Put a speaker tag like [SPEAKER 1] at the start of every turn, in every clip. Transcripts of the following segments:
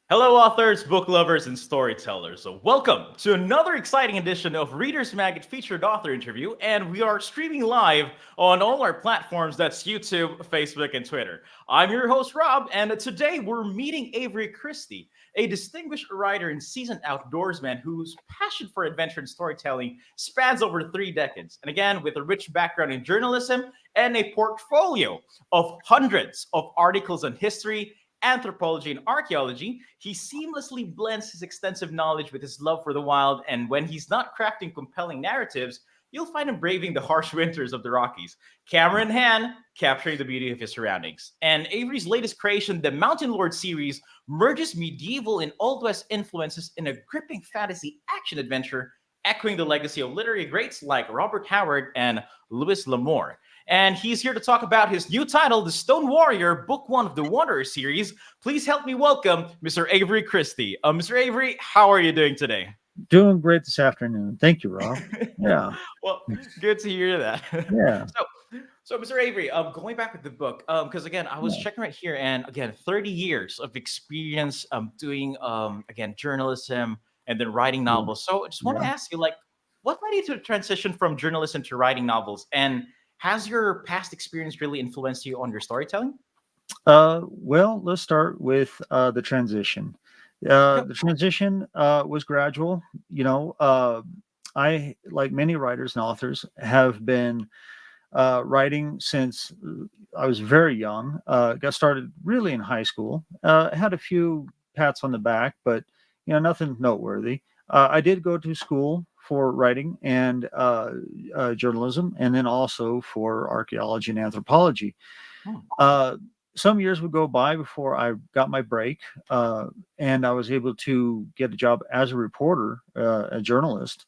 [SPEAKER 1] Hello, authors, book lovers, and storytellers. So welcome to another exciting edition of Reader's Magnet featured author interview, and we are streaming live on all our platforms. That's YouTube, Facebook, and Twitter. I'm your host, Rob, and today we're meeting Avery Christy, a distinguished writer and seasoned outdoorsman whose passion for adventure and storytelling spans over 3 decades. And again, with a rich background in journalism and a portfolio of hundreds of articles on history, anthropology, and archaeology, he seamlessly blends his extensive knowledge with his love for the wild. And when he's not crafting compelling narratives, you'll find him braving the harsh winters of the Rockies, camera in hand, capturing the beauty of his surroundings. And Avery's latest creation, the Mountain Lord series, merges medieval and Old West influences in a gripping fantasy action adventure, echoing the legacy of literary greats like Robert Howard and Louis L'Amour. And he's here to talk about his new title, The Stone Warrior, Book 1 of the Wanderer series. Please help me welcome Mr. Avery Christy. Mr. Avery, how are you doing today?
[SPEAKER 2] Doing great this afternoon. Thank you, Rob. Yeah.
[SPEAKER 1] Well, good to hear that.
[SPEAKER 2] Yeah.
[SPEAKER 1] So Mr. Avery, going back with the book, because again, I was checking right here, and again, 30 years of experience doing, again, journalism and then writing novels. So I just want to ask you, like, what led you to transition from journalism to writing novels? And has your past experience really influenced you on your storytelling?
[SPEAKER 2] Well, let's start with the transition. The transition was gradual. I, like many writers and authors, have been writing since I was very young. Got started really in high school. Had a few pats on the back, but nothing noteworthy. I did go to school for writing and journalism, and then also for archaeology and anthropology. Some years would go by before I got my break, and I was able to get a job as a reporter, a journalist,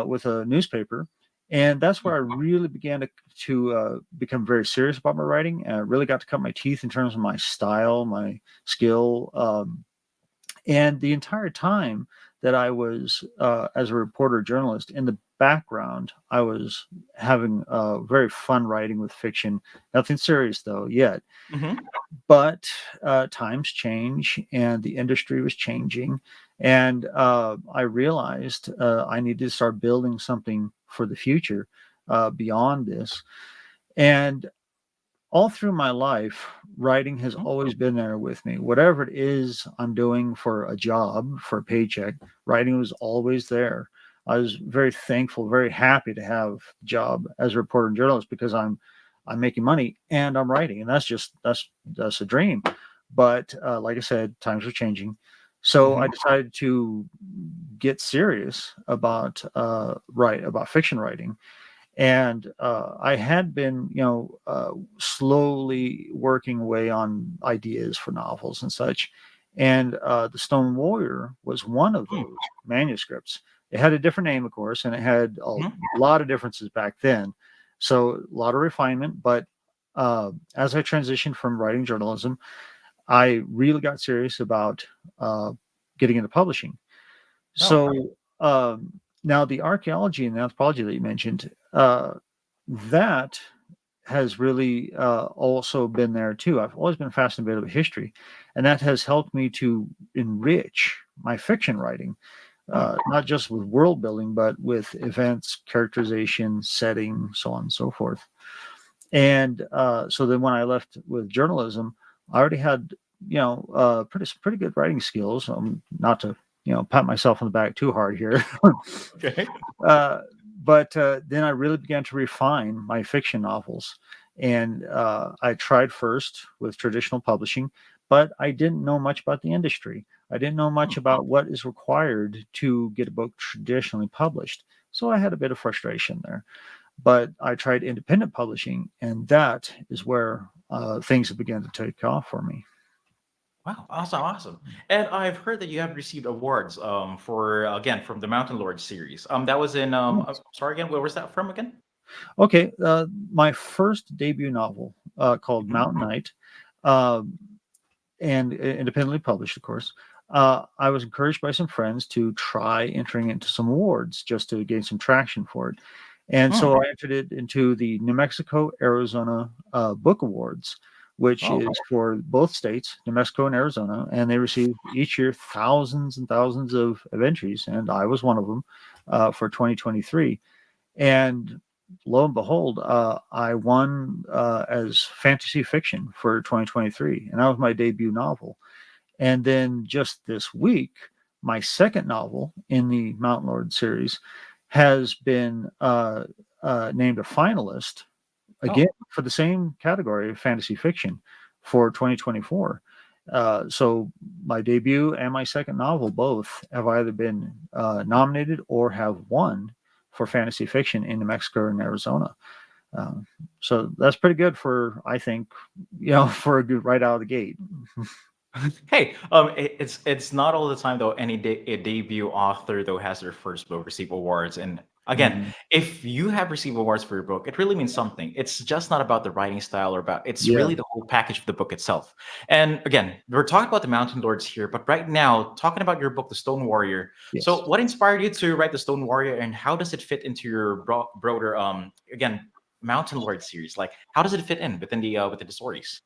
[SPEAKER 2] with a newspaper. And that's where I really began to become very serious about my writing. I really got to cut my teeth in terms of my style, my skill. And the entire time that I was, as a reporter journalist, in the background, I was having very fun writing with fiction. Nothing serious, though, yet.
[SPEAKER 1] Mm-hmm.
[SPEAKER 2] But times change, and the industry was changing. And I realized I needed to start building something for the future beyond this. And all through my life, writing has always been there with me. Whatever it is I'm doing for a job, for a paycheck, writing was always there. I was very thankful, very happy to have a job as a reporter and journalist because I'm making money and I'm writing, and that's a dream. But like I said, times are changing, so I decided to get serious about fiction writing. And I had been, slowly working away on ideas for novels and such. And The Stone Warrior was one of those manuscripts. It had a different name, of course, and it had a lot of differences back then. So a lot of refinement. But as I transitioned from writing journalism, I really got serious about getting into publishing. So now the archaeology and the anthropology that you mentioned, that has really also been there too. I've always been fascinated with history, and that has helped me to enrich my fiction writing, not just with world building, but with events, characterization, setting, so on and so forth. And so then when I left with journalism, I already had, pretty good writing skills. Not to, pat myself on the back too hard here.
[SPEAKER 1] Okay.
[SPEAKER 2] But then I really began to refine my fiction novels. And I tried first with traditional publishing, but I didn't know much about the industry. I didn't know much about what is required to get a book traditionally published. So I had a bit of frustration there. But I tried independent publishing, and that is where things have begun to take off for me.
[SPEAKER 1] Wow, awesome. And I've heard that you have received awards for again from the Mountain Lord series. That was in sorry again, where was that from again?
[SPEAKER 2] Okay, my first debut novel called Mountain Knight, and independently published, of course, I was encouraged by some friends to try entering into some awards just to gain some traction for it. And
[SPEAKER 1] Hmm.
[SPEAKER 2] so I entered it into the New Mexico Arizona Book Awards, which
[SPEAKER 1] Oh,
[SPEAKER 2] is for both states, New Mexico and Arizona, and they receive each year thousands and thousands of entries, and I was one of them for 2023. And lo and behold, I won as fantasy fiction for 2023, and that was my debut novel. And then just this week, my second novel in the Mountain Lord series has been named a finalist again
[SPEAKER 1] oh.
[SPEAKER 2] for the same category of fantasy fiction for 2024. So my debut and my second novel both have either been nominated or have won for fantasy fiction in New Mexico and Arizona. Um, so that's pretty good for, I think, for a good right out of the gate.
[SPEAKER 1] Hey, it's not all the time though. A debut author though has their first book receive awards, and again,
[SPEAKER 2] Mhm.
[SPEAKER 1] if you have received awards for your book, it really means something. It's just not about the writing style or about. It's
[SPEAKER 2] Yeah.
[SPEAKER 1] really the whole package of the book itself. And again, we're talking about the Mountain Lords here, but right now, talking about your book, The Stone Warrior.
[SPEAKER 2] Yes.
[SPEAKER 1] So, what inspired you to write The Stone Warrior, and how does it fit into your broader, again, Mountain Lord series? Like, how does it fit in within the stories?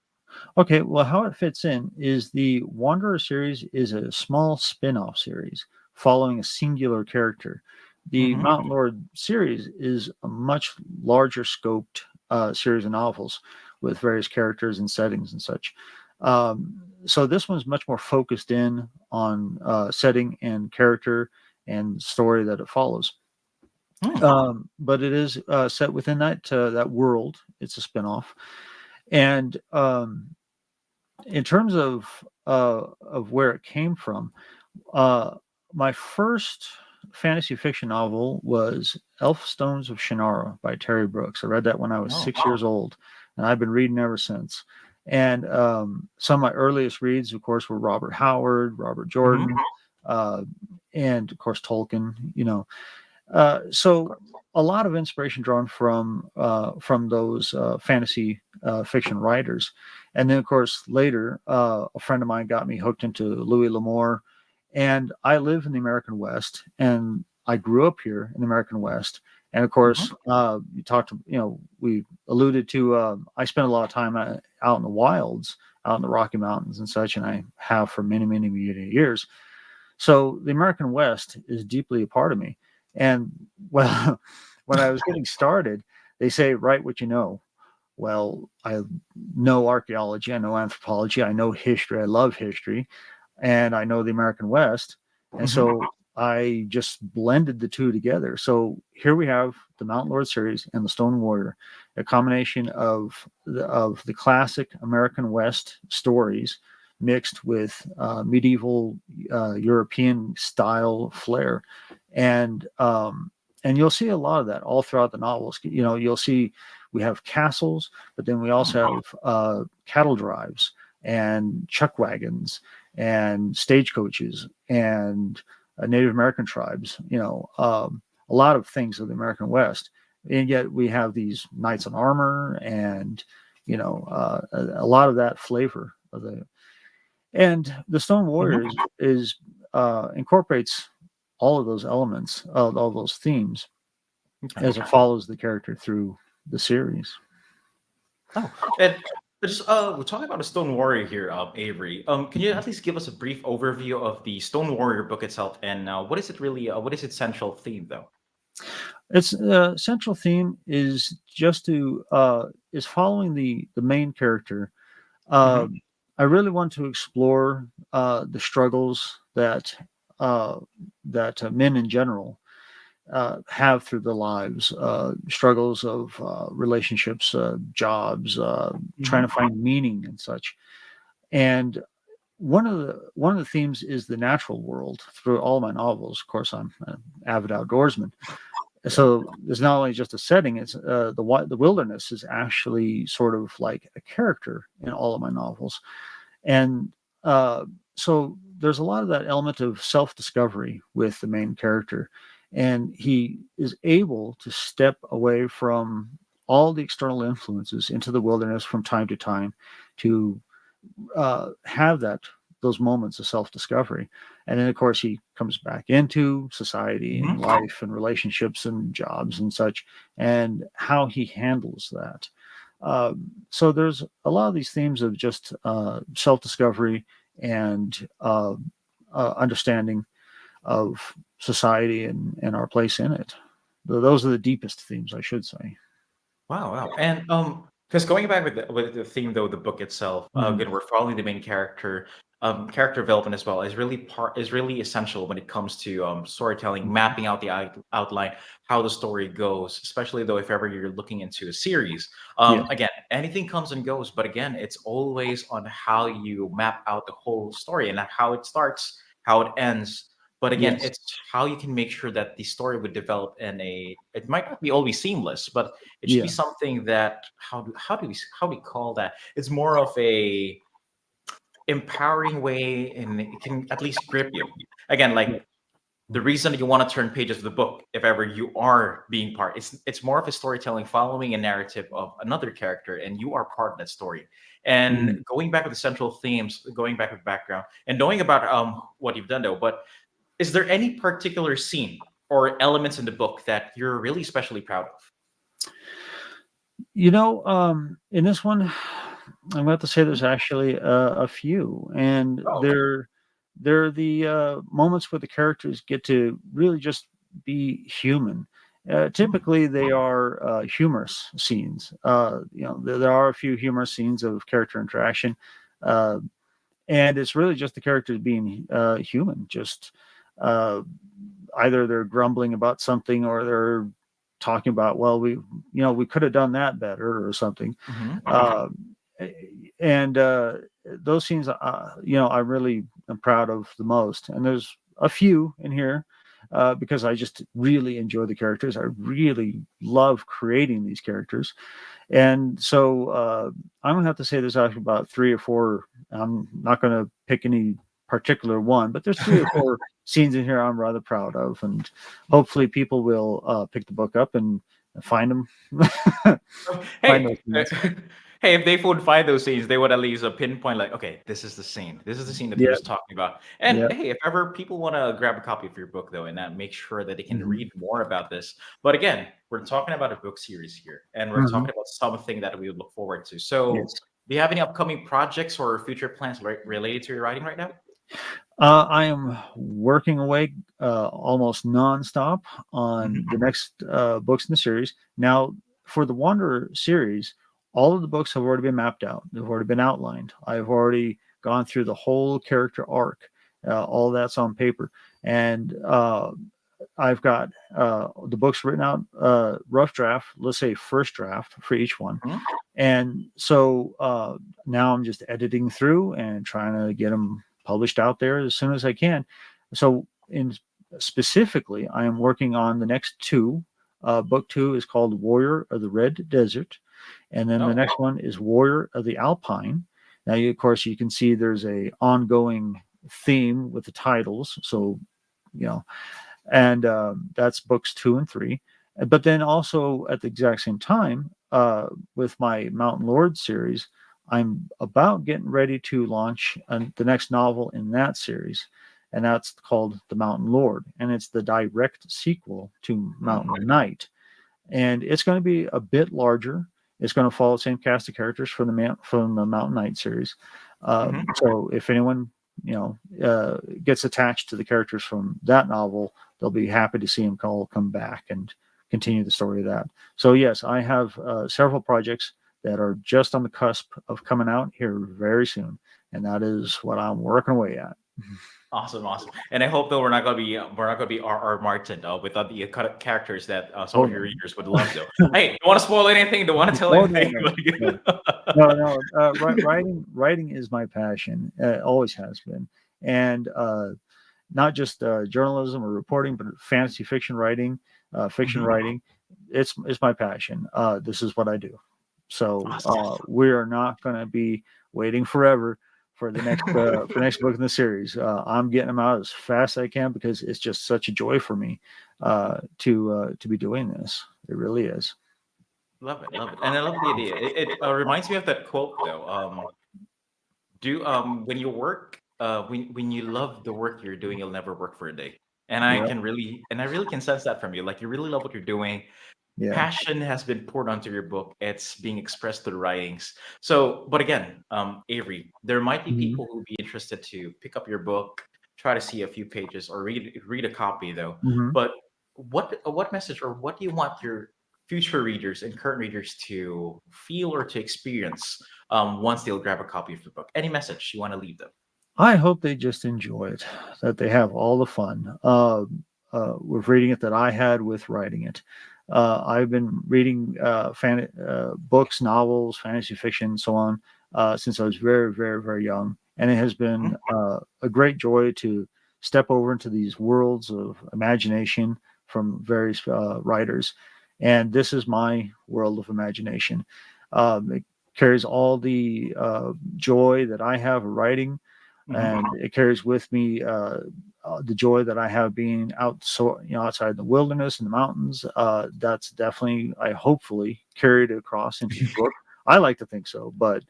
[SPEAKER 2] Okay, well, how it fits in is the Wanderer series is a small spin-off series following a singular character. The
[SPEAKER 1] Mm-hmm.
[SPEAKER 2] Mountain Lord series is a much larger scoped series of novels with various characters and settings and such. So this one's much more focused in on setting and character and story that it follows. But it is set within that world. It's a spin-off, and in terms of where it came from, uh, my first fantasy fiction novel was Elf Stones of Shannara by Terry Brooks. I read that when I was
[SPEAKER 1] Oh,
[SPEAKER 2] 6 years old, and I've been reading ever since. And some of my earliest reads, of course, were Robert Howard, Robert
[SPEAKER 1] mm-hmm.
[SPEAKER 2] Jordan, uh, and of course Tolkien. So a lot of inspiration drawn from those fantasy fiction writers, and then of course later a friend of mine got me hooked into Louis L'Amour, and I live in the American West, and I grew up here in the American West, and of course we alluded to I spent a lot of time out in the wilds, out in the Rocky Mountains and such, and I have for many many years. So the American West is deeply a part of me. And well, when I was getting started, they say, write what you know. Well, I know archaeology, I know anthropology, I know history, I love history, and I know the American West. And
[SPEAKER 1] Mm-hmm.
[SPEAKER 2] so I just blended the two together. So here we have the Mountain Lord series and the Stone Warrior, a combination of the classic American West stories mixed with medieval European style flair, and and you'll see a lot of that all throughout the novels. You'll see we have castles, but then we also have cattle drives and chuck wagons and stagecoaches and Native American tribes. A lot of things of the American West, and yet we have these knights in armor and a lot of that flavor of the and the Stone
[SPEAKER 1] Mm-hmm.
[SPEAKER 2] Warriors is incorporates all of those elements, all those themes,
[SPEAKER 1] Okay.
[SPEAKER 2] as it follows the character through the series.
[SPEAKER 1] Oh, and just we're talking about a Stone Warrior here, Avery. Can you at least give us a brief overview of the Stone Warrior book itself, and what is it really? What is its central theme, though?
[SPEAKER 2] Its central theme is just to is following the main character.
[SPEAKER 1] Mm-hmm.
[SPEAKER 2] Uh, I really want to explore the struggles that men in general have through their lives, struggles of relationships, jobs, trying
[SPEAKER 1] Mm-hmm.
[SPEAKER 2] to find meaning and such. And one of the themes is the natural world through all my novels. Of course, I'm an avid outdoorsman,
[SPEAKER 1] Yeah.
[SPEAKER 2] so it's not only just a setting; it's the wilderness is actually sort of like a character in all of my novels, and uh, so there's a lot of that element of self-discovery with the main character, and he is able to step away from all the external influences into the wilderness from time to time to have that those moments of self-discovery. And then of course he comes back into society and life and relationships and jobs and such, and how he handles that. So there's a lot of these themes of just self-discovery and understanding of society and our place in it. Those are the deepest themes, I should say.
[SPEAKER 1] Wow, wow. And because going back with the theme though, the book itself,
[SPEAKER 2] Mhm.
[SPEAKER 1] again, we're following the main character. Character development as well is really essential when it comes to storytelling, mapping out the outline, how the story goes. Especially though, if ever you're looking into a series,
[SPEAKER 2] Yes,
[SPEAKER 1] again, anything comes and goes, but again, it's always on how you map out the whole story and how it starts, how it ends. But again,
[SPEAKER 2] yes,
[SPEAKER 1] it's how you can make sure that the story would develop it might not be always seamless, but it should be
[SPEAKER 2] yeah.
[SPEAKER 1] something that how do we call that? It's more of a empowering way, and it can at least grip you. Again,
[SPEAKER 2] Yeah.
[SPEAKER 1] like the reason you want to turn pages of the book, if ever you are being part, it's more of a storytelling, following a narrative of another character, and you are part of that story. And
[SPEAKER 2] Mhm.
[SPEAKER 1] going back with the central themes, going back with background, and knowing about what you've done though, but is there any particular scene or elements in the book that you're really especially proud of?
[SPEAKER 2] In this one, I'm about to say there's actually a few, and
[SPEAKER 1] Oh, okay.
[SPEAKER 2] they're the moments where the characters get to really just be human.
[SPEAKER 1] Mm,
[SPEAKER 2] Typically, they are humorous scenes. There are a few humorous scenes of character interaction, uh, and it's really just the characters being human. Just uh, either they're grumbling about something or they're talking about, well, we could have done that better or something.
[SPEAKER 1] mhm.
[SPEAKER 2] Um, and those scenes, I really am proud of the most. And there's a few in here because I just really enjoy the characters. I really love creating these characters. And so I'm gonna have to say there's actually about three or four. I'm not gonna pick any particular one, but there's three or four scenes in here I'm rather proud of, and hopefully people will pick the book up and find them, find
[SPEAKER 1] Hey,
[SPEAKER 2] those scenes.
[SPEAKER 1] hey, if they would find those scenes, they would at least pinpoint like, okay, this is the scene. This is the scene that he
[SPEAKER 2] Yeah,
[SPEAKER 1] was talking about. And
[SPEAKER 2] yeah.
[SPEAKER 1] hey, if ever people want to grab a copy of your book though, and make sure that they can
[SPEAKER 2] Hmm.
[SPEAKER 1] read more about this. But again, we're talking about a book series here, and we're
[SPEAKER 2] Hmm.
[SPEAKER 1] talking about something that we would look forward to. So,
[SPEAKER 2] Yes.
[SPEAKER 1] do you have any upcoming projects or future plans related to your writing right now?
[SPEAKER 2] I am working away almost nonstop on
[SPEAKER 1] Hmm.
[SPEAKER 2] the next books in the series. Now, for the Wanderer series, all of the books have already been mapped out. They've already been outlined. I've already gone through the whole character arc. All that's on paper, and I've got the books written out, rough draft. Let's say first draft for each one, and so now I'm just editing through and trying to get them published out there as soon as I can. So, in specifically, I am working on the next two. Book two is called Warrior of the Red Desert, and then the
[SPEAKER 1] Oh,
[SPEAKER 2] next one is Warrior of the Alpine. Now, of course, you can see there's a ongoing theme with the titles. So, you know, and that's books two and three. But then also at the exact same time, with my Mountain Lord series, I'm about getting ready to launch the next novel in that series, and that's called The Mountain Lord, and it's the direct sequel to Mountain
[SPEAKER 1] okay.
[SPEAKER 2] Knight, and it's going to be a bit larger. It's going to follow the same cast of characters from the Mountain Knight series.
[SPEAKER 1] Hmm.
[SPEAKER 2] So if anyone gets attached to the characters from that novel, they'll be happy to see him come back and continue the story of that. So yes, I have several projects that are just on the cusp of coming out here very soon, and that is what I'm working away at.
[SPEAKER 1] Awesome, awesome. And I hope though we're not gonna be R. Martin without the characters that some
[SPEAKER 2] Oh
[SPEAKER 1] of your
[SPEAKER 2] no,
[SPEAKER 1] readers would love though. Hey, don't want to spoil anything. Don't want to tell
[SPEAKER 2] oh no,
[SPEAKER 1] anything.
[SPEAKER 2] no, no. No, no. Writing is my passion. Always has been, and not just journalism or reporting, but fantasy fiction
[SPEAKER 1] Mhm.
[SPEAKER 2] writing. It's my passion. This is what I do. So
[SPEAKER 1] Awesome.
[SPEAKER 2] we are not going to be waiting forever for the next book in the series. I'm getting them out as fast as I can because it's just such a joy for me to be doing this. It really is.
[SPEAKER 1] Love it, love it, and I love the idea. It reminds me of that quote though. Do when you work when you love the work you're doing, you'll never work for a day. And
[SPEAKER 2] Yeah.
[SPEAKER 1] I really can sense that from you. Like you really love what you're doing.
[SPEAKER 2] Yeah.
[SPEAKER 1] Passion has been poured onto your book. It's being expressed through writings. So, but again, Avery, there might be
[SPEAKER 2] Mhm.
[SPEAKER 1] people who would be interested to pick up your book, try to see a few pages, or read a copy though.
[SPEAKER 2] Mhm.
[SPEAKER 1] But what message or what do you want your future readers and current readers to feel or to experience once they'll grab a copy of the book? Any message you want to leave them?
[SPEAKER 2] I hope they just enjoy it, that they have all the fun with reading it that I had with writing it. I've been reading books, novels, fantasy fiction, so on, since I was very, very, very young, and it has been
[SPEAKER 1] Mhm.
[SPEAKER 2] a great joy to step over into these worlds of imagination from various writers. And this is my world of imagination. It carries all the joy that I have of writing,
[SPEAKER 1] Mhm.
[SPEAKER 2] and it carries with me the joy that I have being outside in the wilderness and the mountains. That's definitely, I hopefully carried it across into the book. I like to think so, but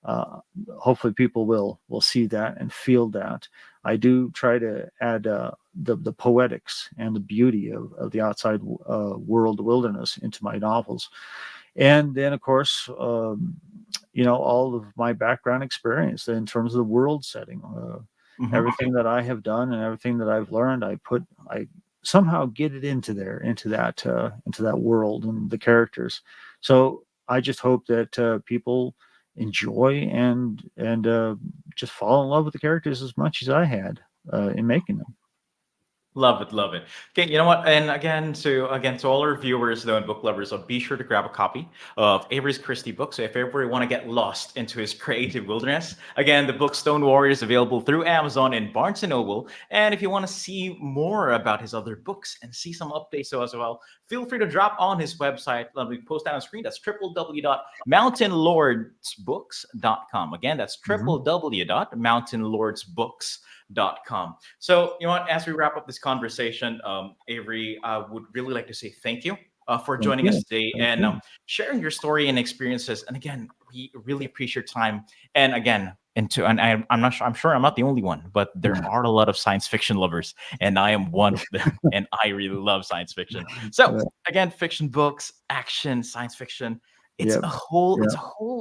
[SPEAKER 2] uh, hopefully people will see that and feel that. I do try to add the poetics and the beauty of the outside world, the wilderness, into my novels. And then, of course, all of my background experience in terms of the world setting,
[SPEAKER 1] Mhm.
[SPEAKER 2] everything that I have done and everything that I've learned, I somehow get it into that world and the characters. So I just hope that people enjoy and just fall in love with the characters as much as I had in making them.
[SPEAKER 1] Love it, love it. Okay, you know what? And again to all our viewers though and book lovers, so be sure to grab a copy of Avery Christie book. So if ever you want to get lost into his creative wilderness, again, the book Stone Warrior is available through Amazon and Barnes and Noble. And if you want to see more about his other books and see some updates so as well, feel free to drop on his website. Let me post that on screen. That's www.mountainlordsbooks.com. Again, that's
[SPEAKER 2] Mhm.
[SPEAKER 1] www.mountainlordsbooks.com. So, you know what? As we wrap up this conversation, Avery, I would really like to say thank you for
[SPEAKER 2] Thank
[SPEAKER 1] joining us
[SPEAKER 2] you.
[SPEAKER 1] today
[SPEAKER 2] Thank
[SPEAKER 1] and
[SPEAKER 2] you.
[SPEAKER 1] sharing your story and experiences. And again, we really appreciate your time. And again, and I'm not sure. I'm sure I'm not the only one, but there are a lot of science fiction lovers, and I am one of them. And I really love science fiction. So
[SPEAKER 2] Uh,
[SPEAKER 1] again, fiction books, action, science fiction.
[SPEAKER 2] yep.
[SPEAKER 1] It's
[SPEAKER 2] Yeah.
[SPEAKER 1] a whole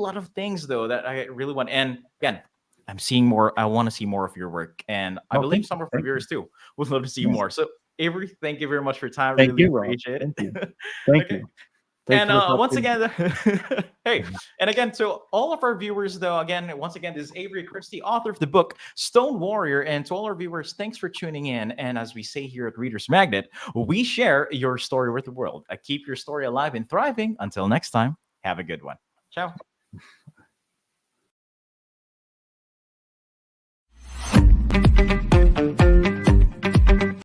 [SPEAKER 1] lot of things though that I really want. And again, I'm seeing more. I want to see more of your work, and I
[SPEAKER 2] Oh,
[SPEAKER 1] believe
[SPEAKER 2] thank you.
[SPEAKER 1] some of our
[SPEAKER 2] Thank you.
[SPEAKER 1] viewers too would love to see
[SPEAKER 2] Yeah.
[SPEAKER 1] more. So, Avery, thank you very much for your time.
[SPEAKER 2] Thank
[SPEAKER 1] Really
[SPEAKER 2] you, Rob.
[SPEAKER 1] appreciate
[SPEAKER 2] Thank you.
[SPEAKER 1] it.
[SPEAKER 2] Thank
[SPEAKER 1] Okay,
[SPEAKER 2] you. Thank
[SPEAKER 1] and
[SPEAKER 2] you for the
[SPEAKER 1] once
[SPEAKER 2] opportunity.
[SPEAKER 1] again, hey, and again to all of our viewers, though, again, once again, this is Avery Christie, author of the book Stone Warrior, and to all our viewers, thanks for tuning in. And as we say here at Readers Magnet, we share your story with the world. Keep your story alive and thriving. Until next time, have a good one. Ciao.